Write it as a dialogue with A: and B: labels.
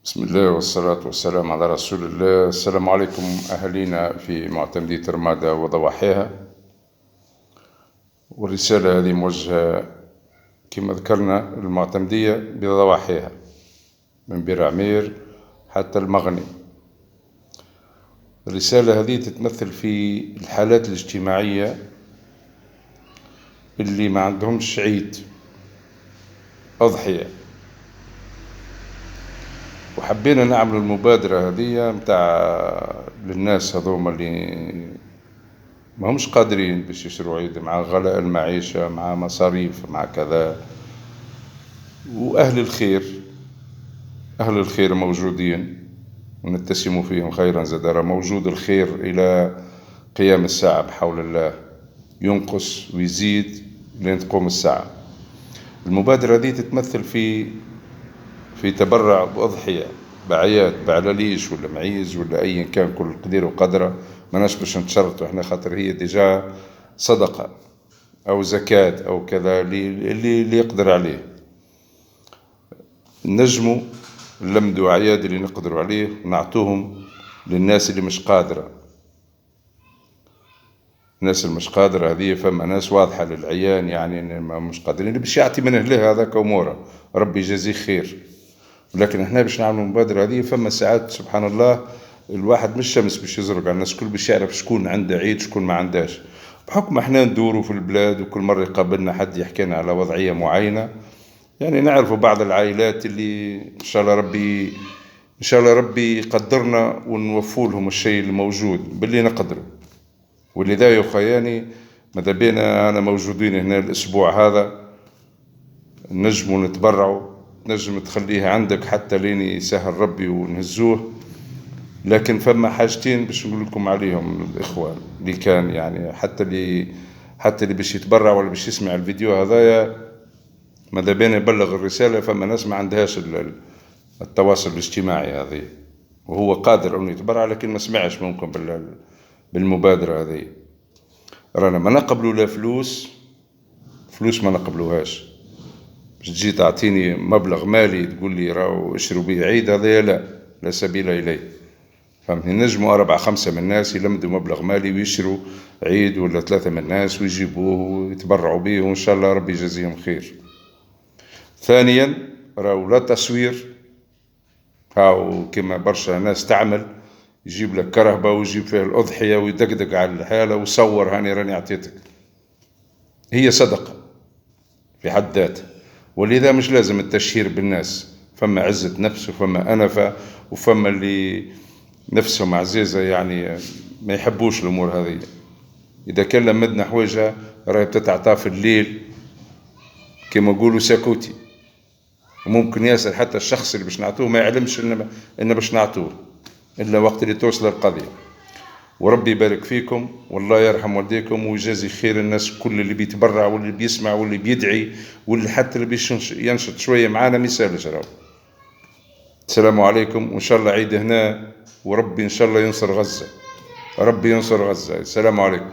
A: بسم الله والصلاة والسلام على رسول الله. السلام عليكم أهالينا في معتمدية رمادة وضواحيها. والرسالة هذه موجهة كما ذكرنا المعتمدية بضواحيها من بير عمير حتى المغني. الرسالة هذه تتمثل في الحالات الاجتماعية اللي ما عندهمش عيد أضحية، وحبينا نعمل المبادرة هذه متاع للناس هذوما اللي ما همش قادرين باش يشتروا عيد، مع غلاء المعيشة، مع مصاريف، مع كذا. وأهل الخير موجودين ونتسم فيهم خيرا زدارا. موجود الخير إلى قيام الساعة بحول الله، ينقص ويزيد لين تقوم الساعة. المبادرة هذه تتمثل في تبرع بأضحية، بعيات، بعلاليش ولا معيز ولا أي كان، كل قدير وقدره. ماناش باش نتشرطوا احنا، خاطر هي ديجا صدقة أو زكاة أو كذا اللي يقدر عليه. نجموا نلمدوا عياد اللي نقدروا عليه ونعطوهم للناس اللي مش قادرة. الناس اللي مش قادرة هذه فما ناس واضحة للعيان، يعني مش قادرين، اللي باش يعطي من أهله هذاك أموره، ربي يجازيه خير. لكن احنا باش نعملوا المبادرة هذه فما ساعات سبحان الله الواحد مش شمس باش يزرق على الناس كل، باش يعرف شكون عنده عيد شكون ما عندهاش. بحكم احنا ندوروا في البلاد وكل مرة يقابلنا حد يحكينا على وضعية معينة، يعني نعرفوا بعض العائلات اللي ان شاء الله ربي يقدرنا ونوفوا لهم الشيء الموجود باللي نقدره. ولذا يا خياني ماذا بينا أنا موجودين هنا الأسبوع هذا، نجموا نتبرعوا. نجم تخليها عندك حتى لين يسهل ربي ونهزوه. لكن فما حاجتين باش نقول لكم عليهم الإخوان اللي كان، يعني حتى اللي باش يتبرع ولا باش يسمع الفيديو هذايا، ماذا بينا يبلغ الرسالة. فما ناس ما عندهاش التواصل الاجتماعي هذه، وهو قادر أنه يتبرع لكن ما سمعش ممكن بالمبادرة هذه. رانا ما نقبلوا لا فلوس ما نقبلوهاش. باش تجي تعطيني مبلغ مالي تقول لي راهو اشروا به عيد، هذا لا سبيل إليه. فهمتني؟ نجموا 4-5 من الناس يلمدوا مبلغ مالي ويشروا عيد، ولا 3 من الناس ويجيبوه ويتبرعوا به، وإن شاء الله ربي يجازيهم خير. ثانيا راهو لا تصوير، هاو كما برشا ناس تعمل، يجيب لك كرهبة ويجيب فيها الأضحية ويدقدق على الحالة وصور هاني راني عطيتك. هي صدقة في حد ذاتها، ولذا مش لازم التشهير بالناس. فما عزة نفس وفما أنفة وفما اللي نفسهم عزيزة، يعني ما يحبوش الأمور هذه. إذا كان لمدنا حويجة راهي بتتعطى في الليل كما يقولوا ساكوتي، وممكن ياسر حتى الشخص اللي باش نعطوه ما يعلمش إن باش نعطوه إلا وقت اللي توصل القضية. وربي يبارك فيكم والله يرحم والديكم ويجازي خير الناس كل اللي بيتبرع واللي بيسمع واللي بيدعي واللي حتى اللي ينشط شوية معانا مثال جراو. السلام عليكم، وإن شاء الله عيد هنا، وربي إن شاء الله ينصر غزة. ربي ينصر غزة. السلام عليكم.